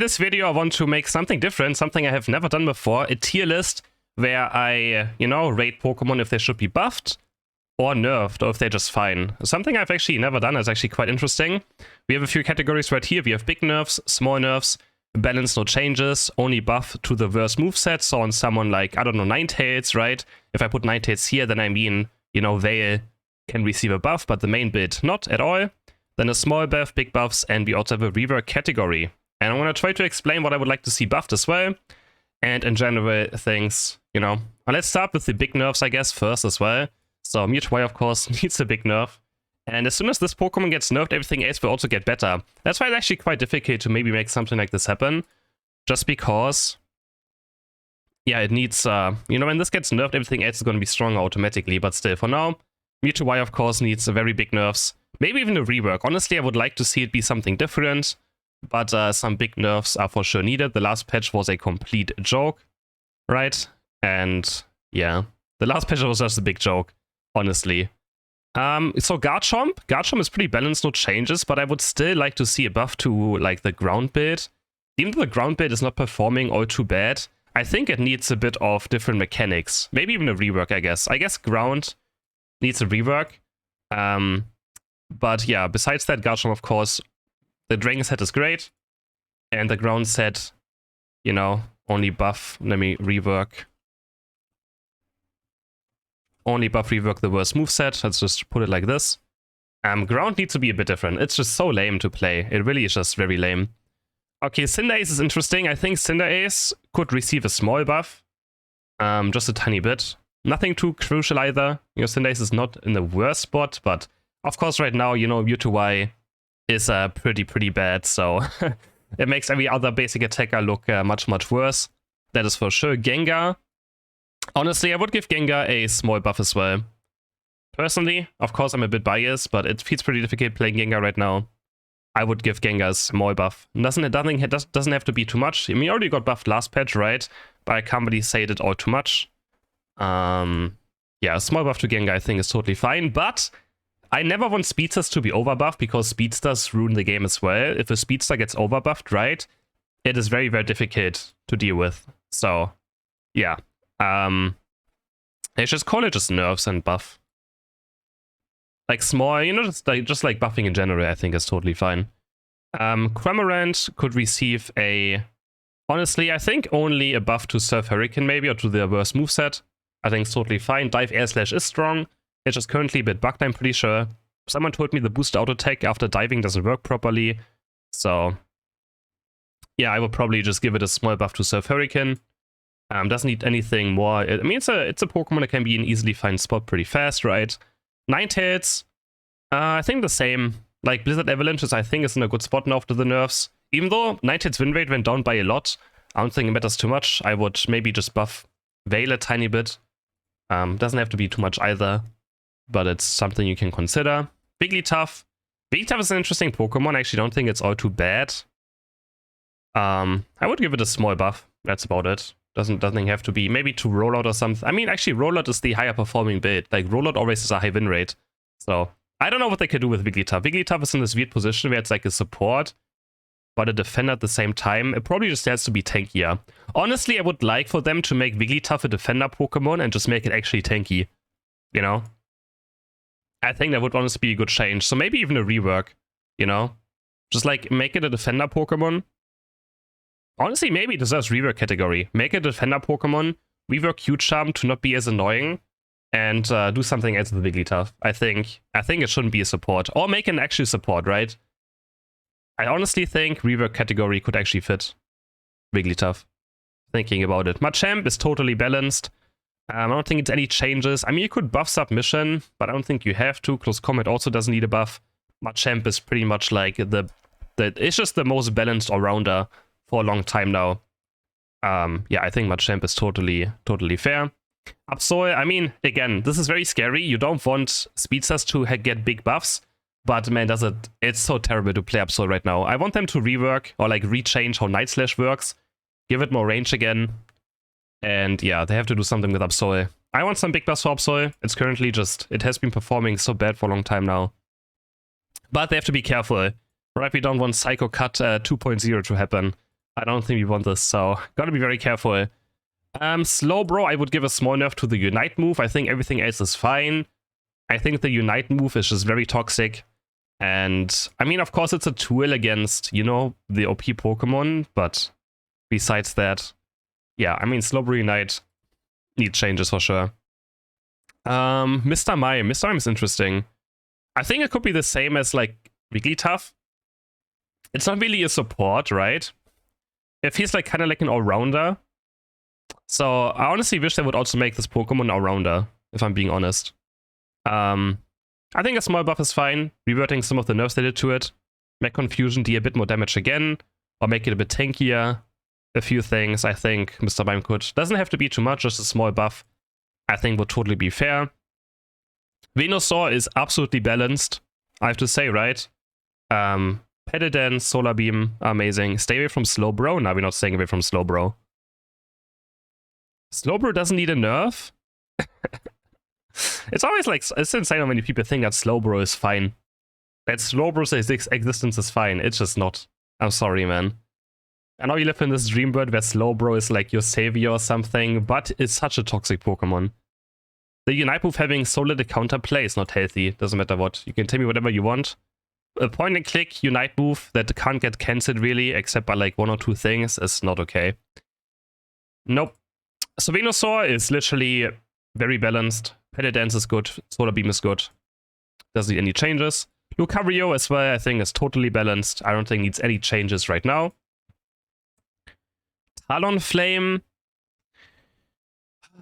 this video, I want to make something different, something I have never done before, a tier list where I, rate Pokemon if they should be buffed or nerfed, or if they're just fine. Something I've actually never done is actually quite interesting. We have a few categories right here. We have big nerfs, small nerfs, balance no changes, only buff to the worst moveset. So on someone like, I don't know, Ninetales, right? If I put Ninetales here, then I mean, they can receive a buff, but the main build not at all. Then a small buff, big buffs, and we also have a rework category. And I want to try to explain what I would like to see buffed as well. And in general, things, Let's start with the big nerfs, I guess, first as well. So Mewtwo, of course, needs a big nerf. And as soon as this Pokemon gets nerfed, everything else will also get better. That's why it's actually quite difficult to maybe make something like this happen. Just because, it needs, when this gets nerfed, everything else is going to be stronger automatically. But still, for now, Mewtwo, of course, needs a very big nerfs. Maybe even a rework. Honestly, I would like to see it be something different. But some big nerfs are for sure needed. The last patch was a complete joke, right? And yeah, the last patch was just a big joke, honestly. So Garchomp is pretty balanced, no changes, but I would still like to see a buff to like the ground build. Even though the ground build is not performing all too bad, I think it needs a bit of different mechanics. Maybe even a rework, I guess. I guess ground needs a rework. But yeah, besides that, Garchomp, of course, the Dragon set is great. And the ground set, only buff. Let me rework. Only buff rework the worst moveset. Let's just put it like this. Ground needs to be a bit different. It's just so lame to play. It really is just very lame. Okay, Cinderace is interesting. I think Cinderace could receive a small buff. Just a tiny bit. Nothing too crucial either. Cinderace is not in the worst spot, but of course right now, Mewtwo is pretty bad, so it makes every other basic attacker look much worse. That is for sure. Gengar. Honestly, I would give Gengar a small buff as well. Personally, of course, I'm a bit biased, but it feels pretty difficult playing Gengar right now. I would give Gengar a small buff. Doesn't have to be too much. I mean, he already got buffed last patch, right? But I can't really say it all too much. Yeah, a small buff to Gengar I think is totally fine, but I never want Speedsters to be overbuffed because Speedsters ruin the game as well. If a Speedster gets overbuffed, right, it is very difficult to deal with. So, yeah. They just call it just nerfs and buff. Like small, just like buffing in general, I think is totally fine. Cramorant could receive a... Honestly, I think only a buff to Surf Hurricane maybe, or to the worst moveset. I think it's totally fine. Dive Air Slash is strong. It's just currently a bit bugged, I'm pretty sure. Someone told me the boost auto attack after diving doesn't work properly. So, yeah, I would probably just give it a small buff to Surf Hurricane. Doesn't need anything more. I mean, it's a Pokemon that can be an easily find spot pretty fast, right? Ninetales, I think the same. Like, Blizzard Avalanches, I think, is in a good spot now after the nerfs. Even though Ninetales win rate went down by a lot, I don't think it matters too much. I would maybe just buff Veil a tiny bit. Doesn't have to be too much either, but it's something you can consider. Wigglytuff. Wigglytuff is an interesting Pokemon. I actually don't think it's all too bad. I would give it a small buff. That's about it. Doesn't have to be. Maybe to Rollout or something. I mean, actually, Rollout is the higher performing build. Like, Rollout always has a high win rate. So, I don't know what they could do with Wigglytuff. Wigglytuff is in this weird position where it's like a support, but a defender at the same time. It probably just has to be tankier. Honestly, I would like for them to make Wigglytuff a defender Pokemon and just make it actually tanky. I think that would honestly be a good change. So maybe even a rework, Just like make it a defender Pokemon. Honestly, maybe it deserves rework category. Make it a defender Pokemon, rework Q-Charm to not be as annoying, and do something else with Wigglytuff. I think it shouldn't be a support. Or make an actual support, right? I honestly think rework category could actually fit Wigglytuff. Thinking about it. Machamp is totally balanced. I don't think it's any changes. I mean, you could buff Submission, but I don't think you have to. Close Combat also doesn't need a buff. Machamp is pretty much like it's just the most balanced all-rounder for a long time now. Yeah, I think Machamp is totally fair. Absol, I mean, again, this is very scary. You don't want Speedsters to get big buffs, but man, it's so terrible to play Absol right now. I want them to rework or like rechange how Night Slash works, give it more range again, and yeah, they have to do something with Absol. I want some big buffs for Absol. It's currently it has been performing so bad for a long time now. But they have to be careful, right? We don't want Psycho Cut 2.0 to happen. I don't think we want this, so gotta be very careful. Slowbro, I would give a small nerf to the Unite move. I think everything else is fine. I think the Unite move is just very toxic. And, I mean, of course, it's a tool against, you know, the OP Pokemon, but besides that, yeah, I mean, Slowbro Unite needs changes for sure. Mr. Mime. Mr. Mime is interesting. I think it could be the same as, like, Wigglytuff. It's not really a support, right? If he's, like, kind of like an all-rounder. So, I honestly wish they would also make this Pokemon all-rounder, if I'm being honest. I think a small buff is fine, reverting some of the nerfs they did to it, make Confusion deal a bit more damage again, or make it a bit tankier. A few things I think Mr. Mime could. Doesn't have to be too much, just a small buff, I think would totally be fair. Venusaur is absolutely balanced, I have to say, right? Pedidance, Solar Beam, amazing. Stay away from Slowbro. No, we're not staying away from Slowbro. Slowbro doesn't need a nerf? It's always like, it's insane how many people think that Slowbro is fine. That Slowbro's existence is fine. It's just not. I'm sorry, man. I know you live in this dream world where Slowbro is like your savior or something, but it's such a toxic Pokemon. The Unite move having so little counterplay is not healthy. Doesn't matter what. You can tell me whatever you want. A point and click Unite move that can't get cancelled really, except by like 1 or 2 things, is not okay. Nope. So Venusaur is literally very balanced. Pedidance is good. Solar Beam is good. Doesn't need any changes. Lucario as well, I think, is totally balanced. I don't think needs any changes right now. Talonflame.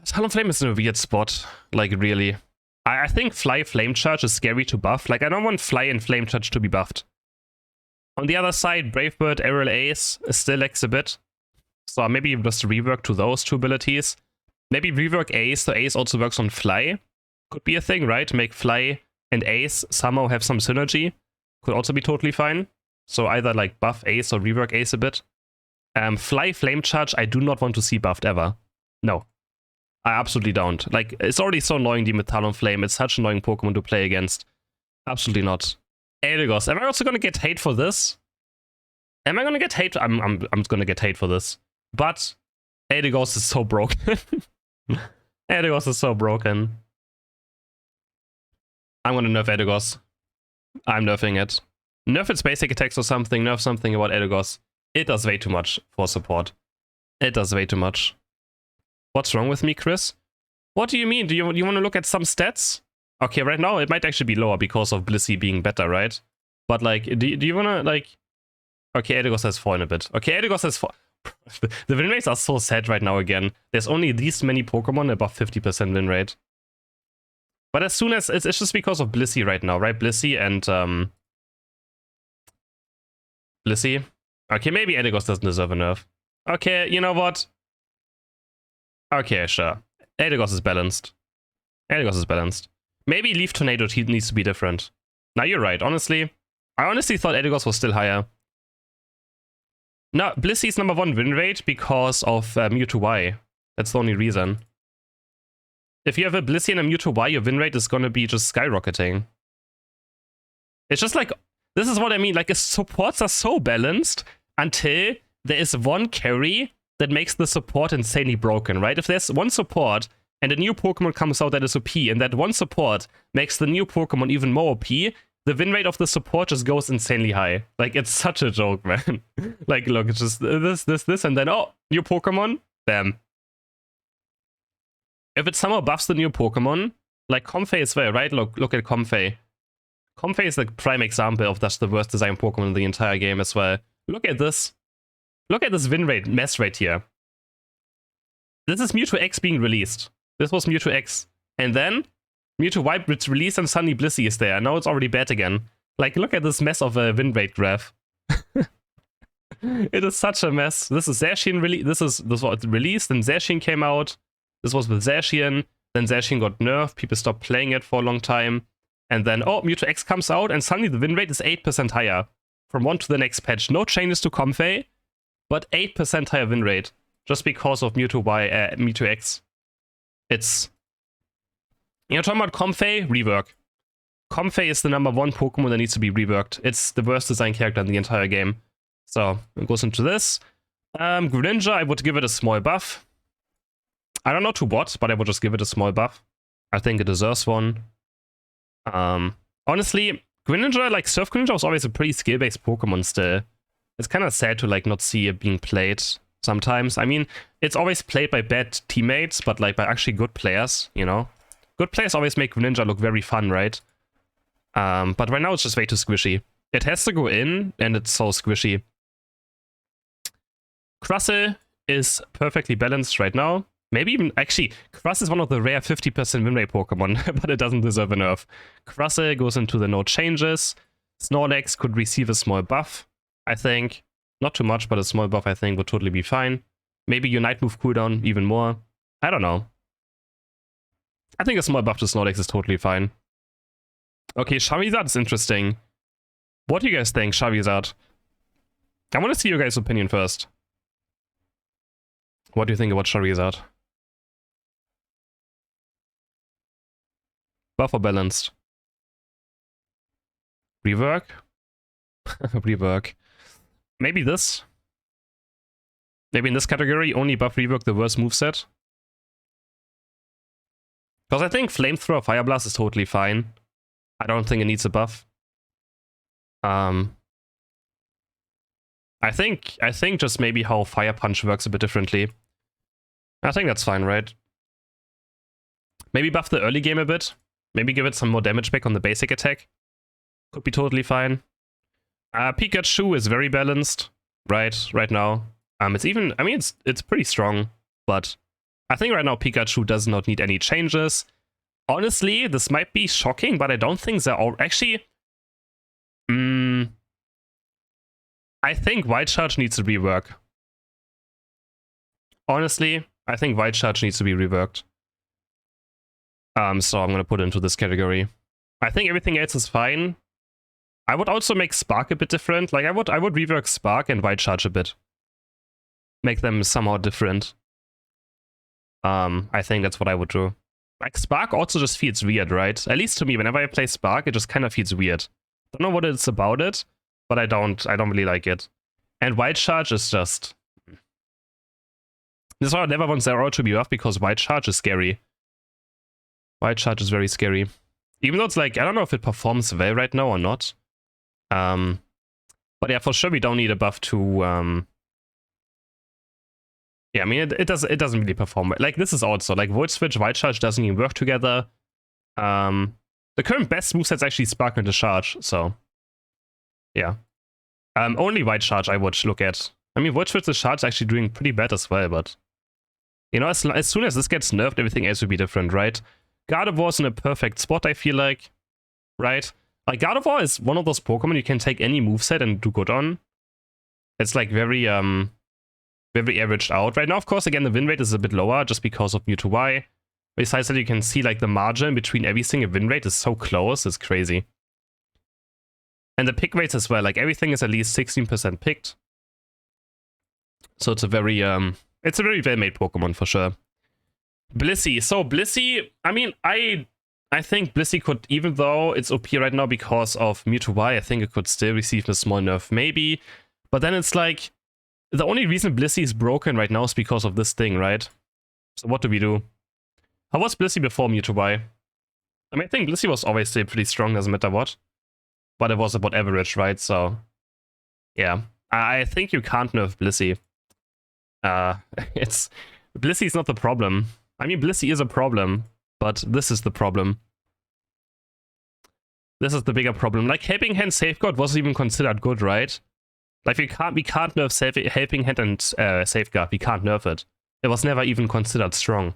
Talonflame is in a weird spot. Like, really. I think Fly Flame Charge is scary to buff. Like, I don't want Fly and Flame Charge to be buffed. On the other side, Brave Bird, Aerial Ace still lags a bit. So maybe just rework to those 2 abilities. Maybe rework Ace, so Ace also works on Fly. Could be a thing, right? Make Fly and Ace somehow have some synergy. Could also be totally fine. So either like buff Ace or rework Ace a bit. Fly Flame Charge, I do not want to see buffed ever. No. I absolutely don't. Like, it's already so annoying dealing with Talonflame. It's such an annoying Pokemon to play against. Absolutely not. Eldegoss. Am I also gonna get hate for this? Am I gonna get hate? I'm gonna get hate for this. But Eldegoss is so broken. Eldegoss is so broken. I'm gonna nerf Eldegoss. I'm nerfing it. Nerf its basic attacks or something. Nerf something about Eldegoss. It does way too much for support. It does way too much. What's wrong with me, Chris? What do you mean? Do you want to look at some stats? Okay, right now it might actually be lower because of Blissey being better, right? But like, do you want to like... Okay, Eldegoss has fallen a bit. Okay, Eldegoss has fallen. The win rates are so sad right now again. There's only these many Pokemon above 50% win rate. But as soon as... It's just because of Blissey right now, right? Blissey and... Blissey. Okay, maybe Eldegoss doesn't deserve a nerf. Okay, you know what? Okay, sure. Eldegoss is balanced. Eldegoss is balanced. Maybe Leaf Tornado needs to be different. Now you're right, honestly. I honestly thought Eldegoss was still higher. No, Blissey's #1 win rate because of Mewtwo Y. That's the only reason. If you have a Blissey and a Mewtwo Y, your win rate is gonna be just skyrocketing. It's just like, this is what I mean, like, supports are so balanced until there is one carry that makes the support insanely broken, right? If there's one support and a new Pokemon comes out that is OP, and that one support makes the new Pokemon even more OP, the win rate of the support just goes insanely high. Like, it's such a joke, man. Like, look, it's just this, and then, oh, new Pokemon, bam. If it somehow buffs the new Pokemon, like Comfey as well, right? Look at Comfey. Comfey is the prime example of that's the worst designed Pokemon in the entire game as well. Look at this. Look at this win rate, mess rate here. This is Mewtwo X being released. This was Mewtwo X. And then Mewtwo Y gets released and suddenly Blissey is there. Now it's already bad again. Like, look at this mess of a win rate graph. It is such a mess. This is Zacian this was released, then Zacian came out. This was with Zacian. Then Zacian got nerfed. People stopped playing it for a long time. And then, oh, Mewtwo X comes out, and suddenly the win rate is 8% higher. From one to the next patch. No changes to Comfey, but 8% higher win rate. Just because of Mewtwo X. It's... You're talking about Comfey? Rework. Comfey is the #1 Pokemon that needs to be reworked. It's the worst designed character in the entire game. So, it goes into this. Greninja, I would give it a small buff. I don't know to what, but I would just give it a small buff. I think it deserves one. Honestly, Greninja, like Surf Greninja was always a pretty skill-based Pokemon still. It's kind of sad to like not see it being played sometimes. I mean, it's always played by bad teammates, but like by actually good players, you know? Good players always make Greninja look very fun, right? But right now it's just way too squishy. It has to go in, and it's so squishy. Crustle is perfectly balanced right now. Maybe even, actually, Crustle is one of the rare 50% win rate Pokemon, but it doesn't deserve a nerf. Crustle goes into the no changes. Snorlax could receive a small buff, I think. Not too much, but a small buff, I think, would totally be fine. Maybe Unite move cooldown even more. I don't know. I think a small buff to Snorlax is totally fine. Okay, Charizard is interesting. What do you guys think, Charizard? I want to see your guys' opinion first. What do you think about Charizard? Buff or balanced? Rework? Rework. Maybe this? Maybe in this category, only buff rework the worst moveset? Because I think Flamethrower Fire Blast is totally fine. I don't think it needs a buff. I think just maybe how Fire Punch works a bit differently. I think that's fine, right? Maybe buff the early game a bit. Maybe give it some more damage back on the basic attack. Could be totally fine. Pikachu is very balanced, right now. It's even, I mean, it's pretty strong, but I think right now Pikachu does not need any changes. Honestly, this might be shocking, but I don't think they're all actually. I think White Charge needs to rework. Honestly, I think White Charge needs to be reworked. So I'm gonna put it into this category. I think everything else is fine. I would also make Spark a bit different. Like I would rework Spark and White Charge a bit. Make them somehow different. I think that's what I would do. Like Spark also just feels weird, right? At least to me, whenever I play Spark, it just kind of feels weird. Don't know what it's about it, but I don't really like it. And White Charge is just. This is why I never want Zero to be buffed, because White Charge is scary. White Charge is very scary. Even though it's like, I don't know if it performs well right now or not. But yeah, for sure we don't need a buff to yeah, I mean it doesn't really perform. Like this is also like Volt Switch, White Charge doesn't even work together. The current best moveset's actually Spark and Discharge, so yeah. Only White Charge I would look at. I mean Volt Switch Discharge is actually doing pretty bad as well, but you know, as soon as this gets nerfed, everything else will be different, right? Gardevoir's in a perfect spot, I feel like, right? Like Gardevoir is one of those Pokemon you can take any moveset and do good on. It's like very averaged out. Right now, of course, again, the win rate is a bit lower just because of Mewtwo Y. Besides that, you can see like the margin between every single win rate is so close, it's crazy. And the pick rates as well, like everything is at least 16% picked. So it's a very well-made Pokemon for sure. Blissey. So Blissey, I mean, I think Blissey could, even though it's OP right now because of Mewtwo Y, I think it could still receive a small nerf, maybe. But then it's like, the only reason Blissey is broken right now is because of this thing, right? So what do we do? How was Blissey before Mewtwo Y? I mean, I think Blissey was always still pretty strong, doesn't matter what. But it was about average, right? So, yeah. I think you can't nerf Blissey. Blissey is not the problem. I mean, Blissey is a problem, but this is the problem. This is the bigger problem. Like, Helping Hand Safeguard wasn't even considered good, right? Like, we can't nerf Helping Hand and Safeguard. We can't nerf it. It was never even considered strong.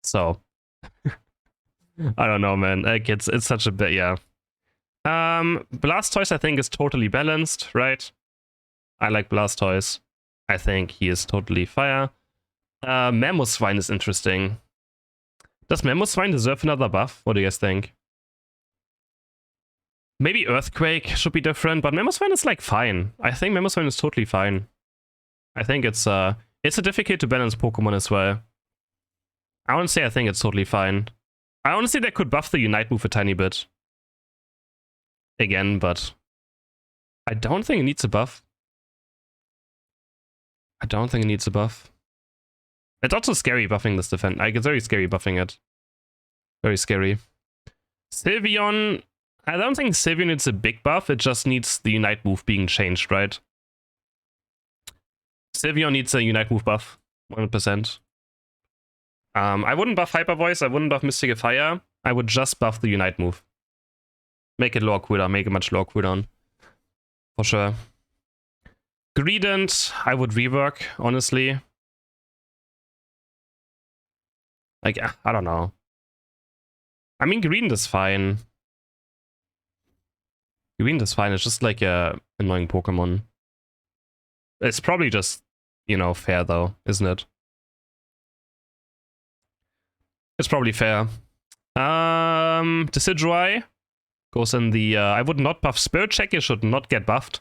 So, I don't know, man. Like, it's such a bit, yeah. Blastoise, I think, is totally balanced, right? I like Blastoise. I think he is totally fire. Mamoswine is interesting. Does Mamoswine deserve another buff? What do you guys think? Maybe Earthquake should be different, but Mamoswine is like fine. I think Mamoswine is totally fine. I think it's a difficult to balance Pokemon as well. I want to say I think it's totally fine. I honestly they could buff the Unite move a tiny bit. Again, but I don't think it needs a buff. I don't think it needs a buff. It's also scary buffing this defense. Like, it's very scary buffing it. Very scary. Sylveon, I don't think Sylveon needs a big buff. It just needs the Unite move being changed, right? Sylveon needs a Unite move buff. 100%. I wouldn't buff Hyper Voice. I wouldn't buff Mystic Fire. I would just buff the Unite move. Make it lower cooldown. Make it much lower cooldown. For sure. Greedent, I would rework, honestly. Like, I don't know. I mean, Greedent is fine. Greedent is fine. It's just like a annoying Pokemon. It's probably just, you know, fair though, isn't it? It's probably fair. Decidueye goes in the... I would not buff Spirit Check. It should not get buffed.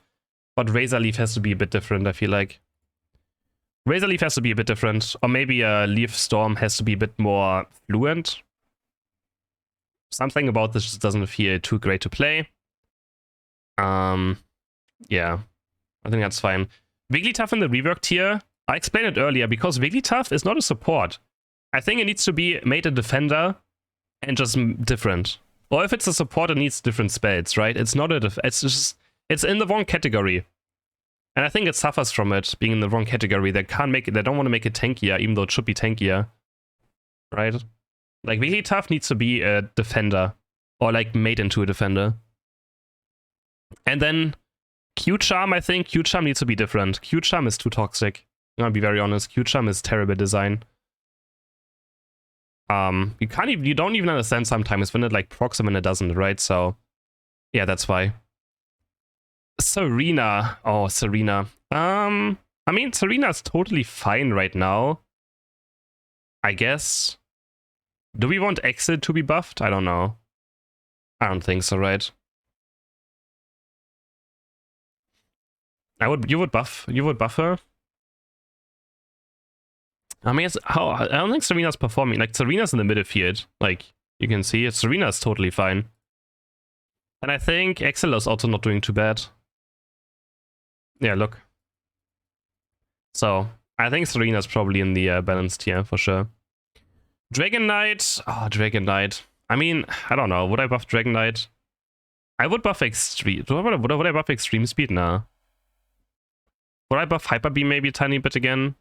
But Razor Leaf has to be a bit different, I feel like. Razor Leaf has to be a bit different. Or maybe Leaf Storm has to be a bit more fluent. Something about this just doesn't feel too great to play. Yeah. I think that's fine. Wigglytuff in the rework tier. I explained it earlier, because Wigglytuff is not a support. I think it needs to be made a defender and just different. Or if it's a support, it needs different spells, right? It's not a it's in the wrong category. And I think it suffers from it being in the wrong category. They can't make it, they don't want to make it tankier, even though it should be tankier. Right? Like, Wigglytuff needs to be a defender. Or like made into a defender. And then Q-Charm, I think. Q-Charm needs to be different. Q-Charm is too toxic. I'm gonna be very honest. Q-Charm is terrible design. You don't even understand sometimes when it like procs and when it doesn't, right? So yeah, that's why. Serena. Oh, Serena. I mean, Serena's totally fine right now, I guess. Do we want Exit to be buffed? I don't know. I don't think so, right? You would buff her? I mean, I don't think Serena's performing. Like, Serena's in the midfield. Like, you can see it. Serena's totally fine. And I think Excel is also not doing too bad. Yeah, look. So, I think Serena's probably in the balanced tier, for sure. Dragon Knight. Oh, Dragon Knight. I mean, I don't know. Would I buff Dragon Knight? I would buff Extreme. Would I buff Extreme Speed? Nah. Would I buff Hyper Beam maybe a tiny bit again?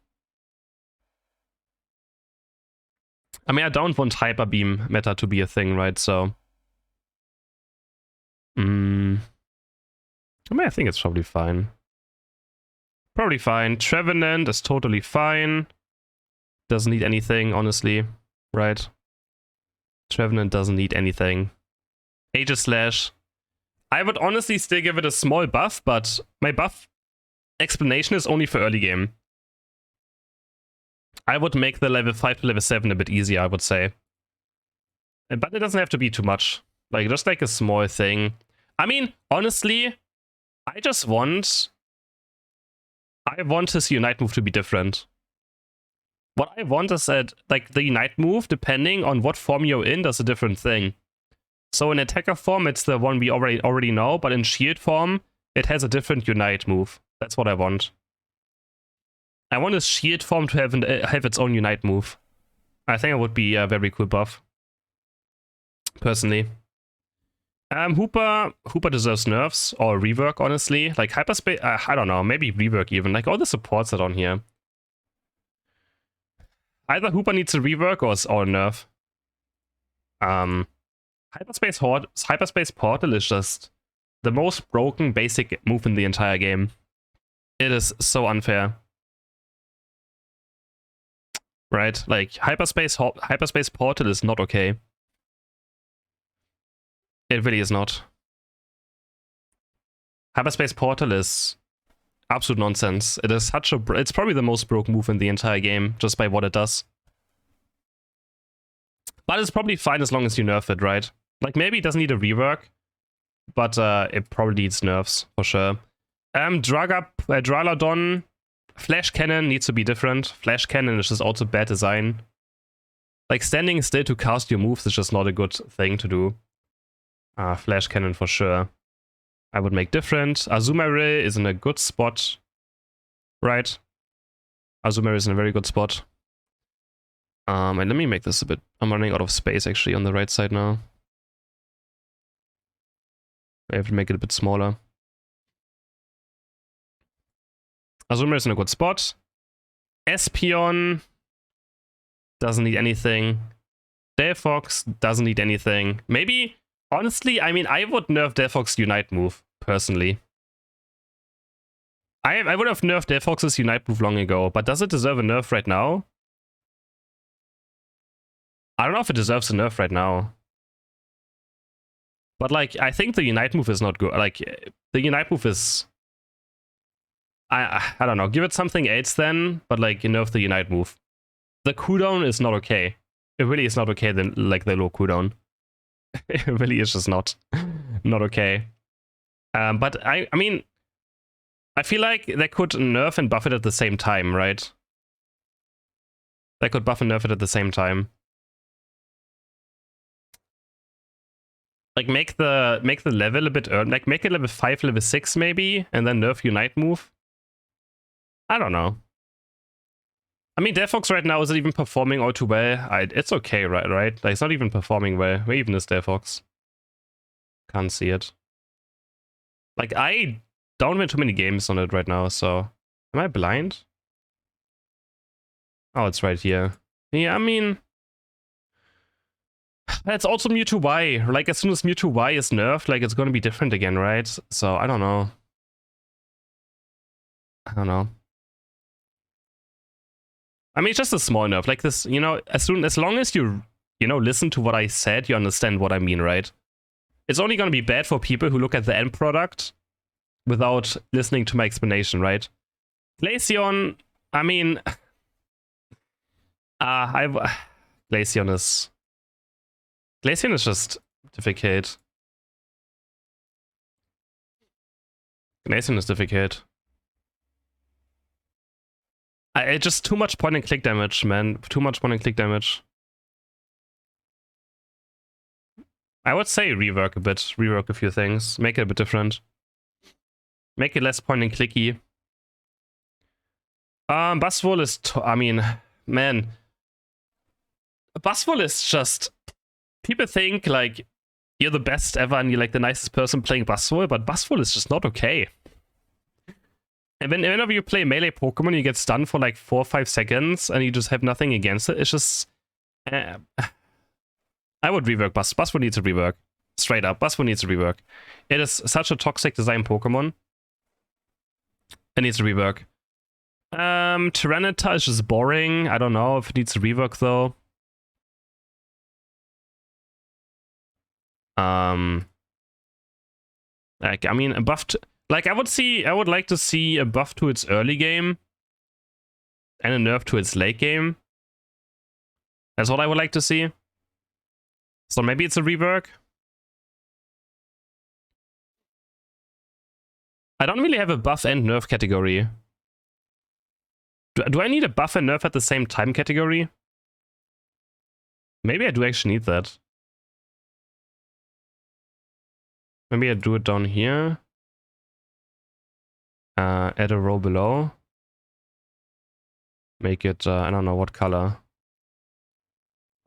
I mean, I don't want Hyper Beam meta to be a thing, right? So... I mean, I think it's probably fine. Probably fine. Trevenant is totally fine. Doesn't need anything, honestly. Right? Trevenant doesn't need anything. Aegislash. I would honestly still give it a small buff, but my buff explanation is only for early game. I would make the level 5 to level 7 a bit easier, I would say. But it doesn't have to be too much. Like, just like a small thing. I mean, honestly, I want his Unite move to be different. What I want is that, like, the Unite move, depending on what form you're in, does a different thing. So in attacker form, it's the one we already know, but in shield form, it has a different Unite move. That's what I want. I want his shield form to have its own Unite move. I think it would be a very cool buff. Personally. Hooper deserves nerfs or rework, honestly. Like, Hyperspace, I don't know, maybe rework even. Like, all the supports are on here. Either Hooper needs a rework or nerf. Hyperspace Portal is just the most broken basic move in the entire game. It is so unfair. Right? Like, Hyperspace Portal is not okay. It really is not. Hyperspace Portal is absolute nonsense. It is such a... It's probably the most broken move in the entire game, just by what it does. But it's probably fine as long as you nerf it, right? Like, maybe it doesn't need a rework, but it probably needs nerfs, for sure. Dralodon, Flash Cannon needs to be different. Flash Cannon is just also bad design. Like, standing still to cast your moves is just not a good thing to do. Flash Cannon for sure. I would make different. Azumarill is in a good spot. Right? Azumarill is in a very good spot. And let me make this a bit... I'm running out of space actually on the right side now. I have to make it a bit smaller. Azumarill is in a good spot. Espeon doesn't need anything. Delphox doesn't need anything. Maybe, honestly, I mean, I would nerf Delphox Unite move, personally. I would have nerfed Delphox's Unite move long ago, but does it deserve a nerf right now? I don't know if it deserves a nerf right now. But, like, I think the Unite move is not good. Like, the Unite move is... I don't know. Give it something else then, but, like, nerf the Unite move. The cooldown is not okay. It really is not okay, like, the low cooldown. It really is just not okay. But, I mean... I feel like they could nerf and buff it at the same time, right? They could buff and nerf it at the same time. Like, make the level a bit early. Like, make it level 5, level 6 maybe, and then nerf Unite move. I don't know. I mean, Delphox right now isn't even performing all too well. It's okay, right? Like, it's not even performing well. Where even is Delphox? Can't see it. Like, I don't win too many games on it right now, so... Am I blind? Oh, it's right here. Yeah, I mean... It's also Mewtwo Y. Like, as soon as Mewtwo Y is nerfed, like, it's gonna be different again, right? So, I don't know. I don't know. I mean, it's just a small nerf. Like, this, you know, as long as you listen to what I said, you understand what I mean, right? It's only gonna be bad for people who look at the end product without listening to my explanation, right? Glaceon, I mean... Glaceon is just difficult. Glaceon is difficult. It's just too much point and click damage, man. Too much point and click damage. I would say rework a bit. Rework a few things. Make it a bit different. Make it less point and clicky. Buzzwole is... I mean, man. Buzzwole is just... People think, like, you're the best ever and you're, like, the nicest person playing Buzzwole, but Buzzwole is just not okay. And whenever you play melee Pokemon, you get stunned for, like, 4 or 5 seconds and you just have nothing against it. It's just... I would rework Buzzwole needs a rework. Straight up, Buzzwole needs a rework. It is such a toxic design Pokemon. It needs a rework. Tyranitar is just boring. I don't know if it needs a rework though. Like, I mean, a buff to, like, I would like to see a buff to its early game and a nerf to its late game. That's what I would like to see. So maybe it's a rework. I don't really have a buff and nerf category. Do I need a buff and nerf at the same time category? Maybe I do actually need that. Maybe I do it down here. Add a row below. Make it, I don't know what color.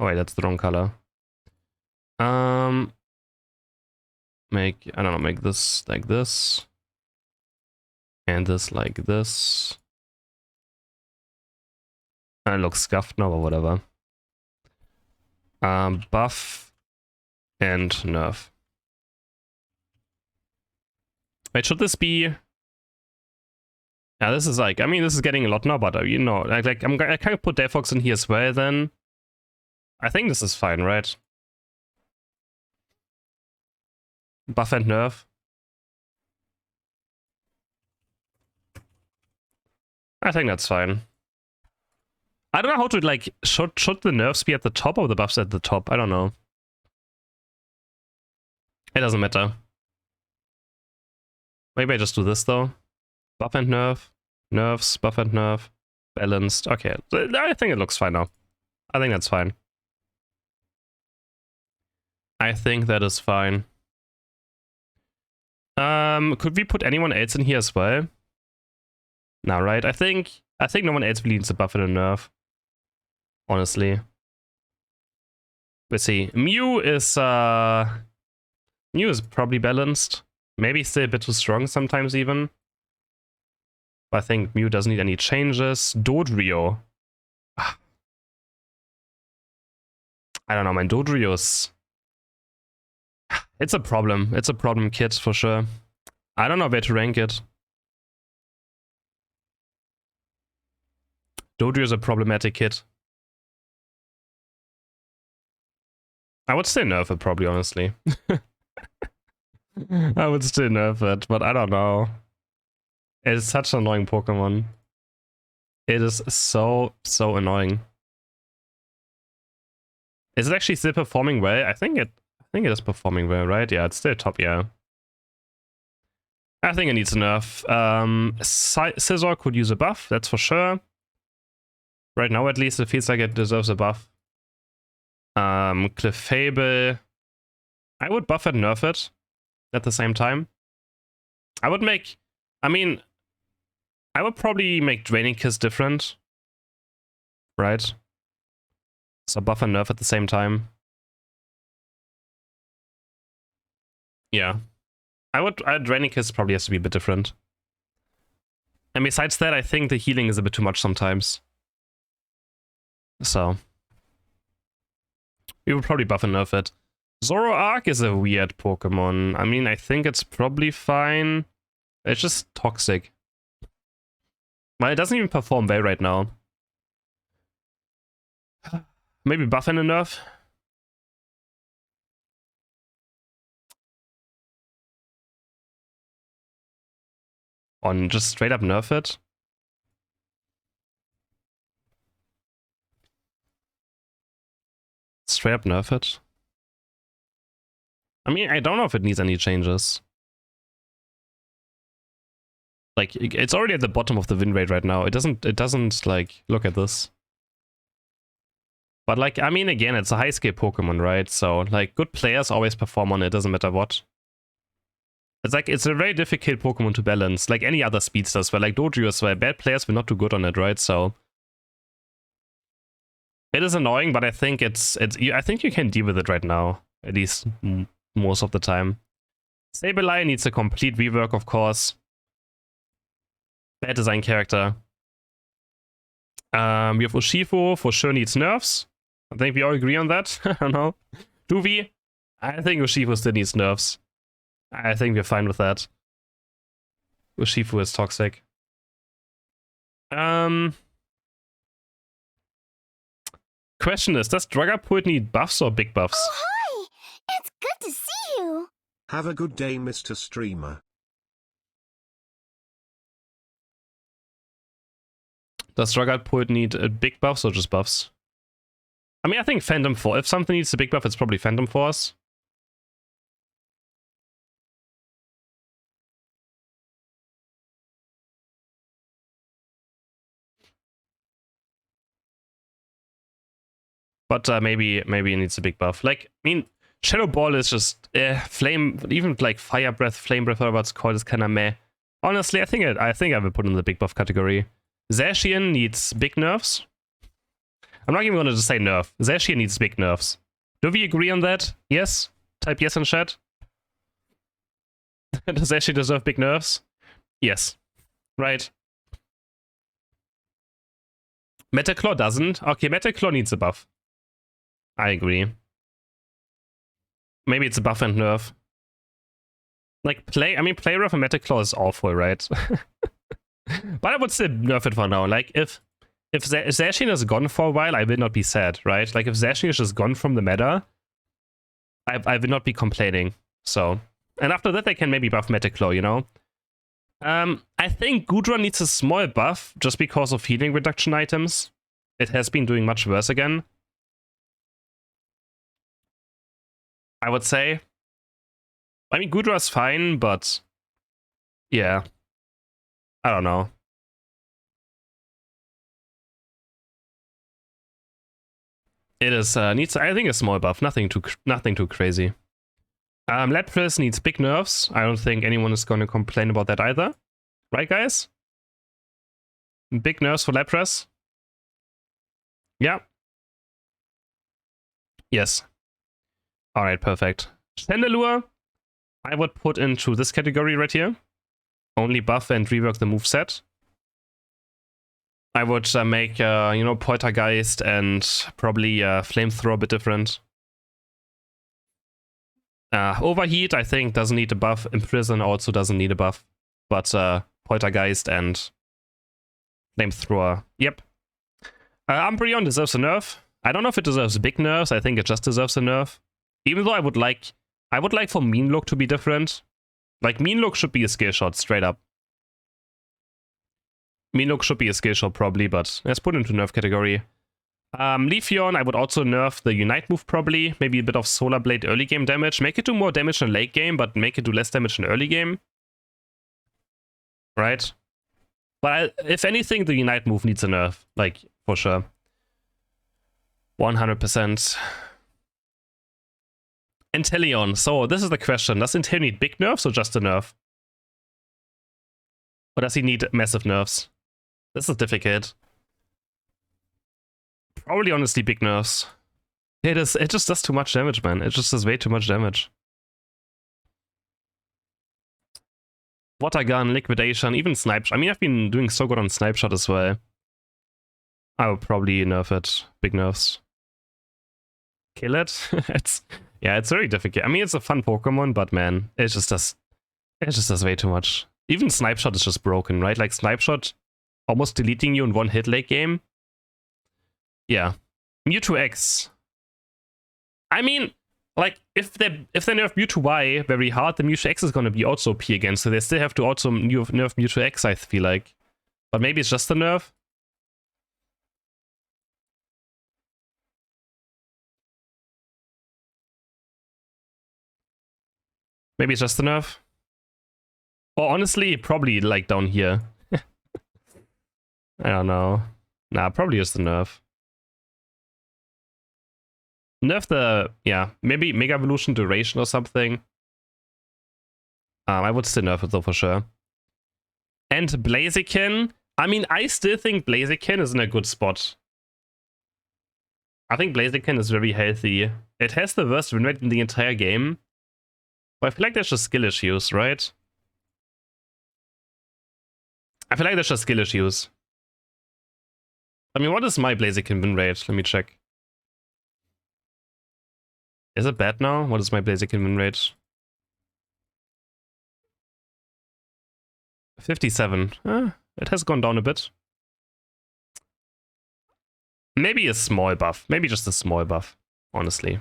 Oh wait, that's the wrong color. Make, I don't know, make this like this. And this like this. It looks scuffed now, but whatever. Buff and nerf. Wait, should this be... Yeah, this is like, I mean, this is getting a lot now, but you know, I can put Delphox in here as well then. I think this is fine, right? Buff and nerf. I think that's fine. I don't know how to, like, should the nerfs be at the top or the buffs at the top? I don't know. It doesn't matter. Maybe I just do this though. Buff and nerf. Nerfs, buff and nerf. Balanced. Okay, I think it looks fine now. I think that's fine. I think that is fine. Could we put anyone else in here as well? No, right? I think I think no one else really needs a buff and a nerf. Honestly. Let's see. Mew is probably balanced. Maybe still a bit too strong sometimes even. But I think Mew doesn't need any changes. Dodrio. I don't know, man. Dodrio's... It's a problem. It's a problem kit for sure. I don't know where to rank it. Dodrio is a problematic kit. I would still nerf it probably, honestly. I would still nerf it, but I don't know. It is such an annoying Pokemon. It is so annoying. Is it actually still performing well? I think it is performing well, right? Yeah, it's still top, yeah. I think it needs a nerf. Scizor could use a buff, that's for sure. Right now, at least, it feels like it deserves a buff. Clefable. I would buff and nerf it at the same time. I would make... I mean... I would probably make Draining Kiss different. Right? So buff and nerf at the same time. Yeah. Draining Kiss probably has to be a bit different. And besides that, I think the healing is a bit too much sometimes. So... we would probably buff and nerf it. Zoroark is a weird Pokemon. I mean, I think it's probably fine. It's just toxic. Well, it doesn't even perform well right now. Maybe buff and a nerf? On just straight up nerf it? Straight up nerf it? I mean, I don't know if it needs any changes. Like, it's already at the bottom of the win rate right now. It doesn't, like, look at this. But, like, I mean, again, it's a high-scale Pokemon, right? So, like, good players always perform on it, doesn't matter what. It's like, it's a very difficult Pokemon to balance, like any other speedsters, where, like, Dodrio as well. Bad players will not do good on it, right? So... it is annoying, but I think I think you can deal with it right now. At least most of the time. Sableye needs a complete rework, of course. Bad design character. We have Urshifu, for sure needs nerfs. I think we all agree on that. I don't know. Do we? I think Urshifu still needs nerfs. I think we're fine with that. Urshifu is toxic. Question is, does Dragapult need buffs or big buffs? Oh, hi! It's good to see you! Have a good day, Mr. Streamer. Does Dragapult need big buffs or just buffs? I mean, I think Phantom Force. If something needs a big buff, it's probably Phantom Force. But maybe it needs a big buff. Like, I mean, Shadow Ball is just flame. Even like Fire Breath, Flame Breath, whatever it's called, is kind of meh. Honestly, I think I would put in the big buff category. Zacian needs big nerfs. I'm not even going to just say nerf. Zacian needs big nerfs. Do we agree on that? Yes? Type yes in chat. Does Zacian deserve big nerfs? Yes. Right. Metaclaw doesn't. Okay, Metaclaw needs a buff. I agree. Maybe it's a buff and nerf. Like, play rough and Metaclaw is awful, right? But I would still nerf it for now. Like, if Zacian is gone for a while, I will not be sad, right? Like, if Zacian is just gone from the meta, I will not be complaining. So, and after that, they can maybe buff Metaclaw, you know? I think Goodra needs a small buff just because of healing reduction items. It has been doing much worse again. I would say. I mean, Goodra's fine, but yeah. I don't know. It is needs, I think, a small buff. Nothing too crazy. Lapras needs big nerfs. I don't think anyone is going to complain about that either. Right, guys? Big nerfs for Lapras. Yeah. Yes. Alright, perfect. Chandelure, I would put into this category right here. Only buff and rework the moveset. I would make, you know, Poltergeist and probably Flamethrower a bit different. Overheat, I think, doesn't need a buff. Imprison also doesn't need a buff. But Poltergeist and Flamethrower, yep. Umbreon deserves a nerf. I don't know if it deserves big nerfs. I think it just deserves a nerf. Even though I would like for Mean Look to be different. Like, Mean Look should be a skill shot, straight up. Mean Look should be a skill shot probably, but let's put it into nerf category. Leafeon, I would also nerf the Unite move probably. Maybe a bit of Solar Blade early game damage. Make it do more damage in late game, but make it do less damage in early game. Right? But if anything, the Unite move needs a nerf. Like, for sure. 100%. Inteleon. So, this is the question. Does Inteleon need big nerfs or just a nerf? Or does he need massive nerfs? This is difficult. Probably, honestly, big nerfs. It just does too much damage, man. It just does way too much damage. Water Gun, Liquidation, even Snipe Shot. I mean, I've been doing so good on Snipe Shot as well. I would probably nerf it. Big nerfs. Kill it? It's very difficult. I mean, it's a fun Pokemon, but man, it just does way too much. Even Snipe Shot is just broken, right? Like, Snipe Shot almost deleting you in one hit late game. Yeah. Mewtwo X. I mean, like, if they nerf Mewtwo Y very hard, then Mewtwo X is gonna be also OP again, so they still have to also nerf Mewtwo X, I feel like. But maybe it's just a nerf. Maybe it's just a nerf. Or honestly, probably like down here. I don't know. Nah, probably just a nerf. Nerf the, yeah, maybe Mega Evolution duration or something. I would still nerf it though for sure. And Blaziken. I mean, I still think Blaziken is in a good spot. I think Blaziken is very healthy. It has the worst win rate in the entire game. But I feel like there's just skill issues, right? I feel like there's just skill issues. I mean, what is my Blaziken win rate? Let me check. Is it bad now? What is my Blaziken win rate? 57. It has gone down a bit. Maybe a small buff. Maybe just a small buff, honestly.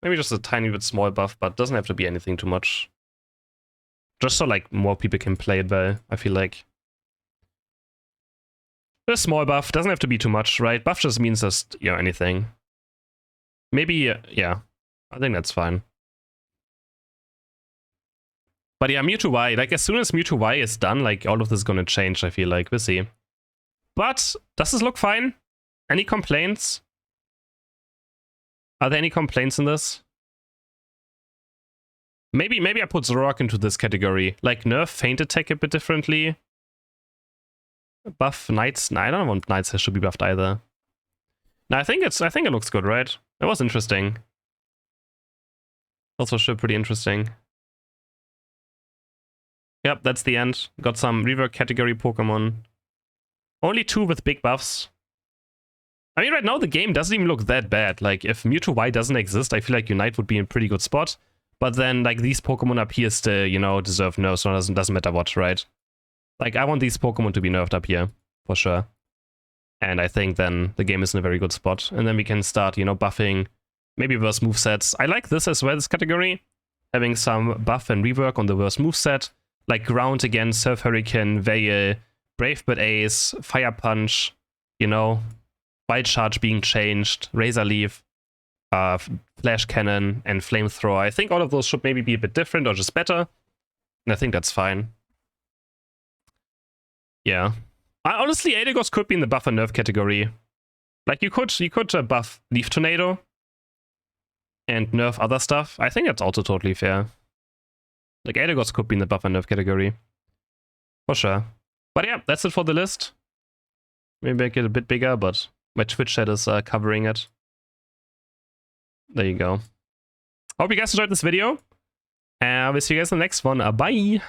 Maybe just a tiny bit small buff, but doesn't have to be anything too much. Just so, like, more people can play it well, I feel like. A small buff, doesn't have to be too much, right? Buff just means just, you know, anything. Maybe, yeah. I think that's fine. But yeah, Mewtwo Y, like, as soon as Mewtwo Y is done, like, all of this is gonna change, I feel like. We'll see. But, does this look fine? Any complaints? Are there any complaints in this? Maybe I put Zoroark into this category. Like, nerf Feint Attack a bit differently. Buff Knights. Nah, I don't want Knights that should be buffed either. No, I think it looks good, right? It was interesting. Also sure pretty interesting. Yep, that's the end. Got some rework category Pokemon. Only 2 with big buffs. I mean, right now the game doesn't even look that bad. Like, if Mewtwo Y doesn't exist, I feel like Unite would be in a pretty good spot. But then, like, these Pokemon up here still, you know, deserve nerfs, so it doesn't matter what, right? Like, I want these Pokemon to be nerfed up here, for sure. And I think then the game is in a very good spot. And then we can start, you know, buffing, maybe worse movesets. I like this as well, this category. Having some buff and rework on the worst moveset. Like Ground again, Surf Hurricane, Veil, Brave Bird Ace, Fire Punch, you know, Wild Charge being changed, Razor Leaf, Flash Cannon, and Flamethrower. I think all of those should maybe be a bit different or just better. And I think that's fine. Yeah. Honestly, Eldegoss could be in the buff and nerf category. Like, you could buff Leaf Tornado and nerf other stuff. I think that's also totally fair. Like, Eldegoss could be in the buff and nerf category. For sure. But yeah, that's it for the list. Maybe make it a bit bigger, but my Twitch chat is covering it. There you go. Hope you guys enjoyed this video. And we'll see you guys in the next one. Bye!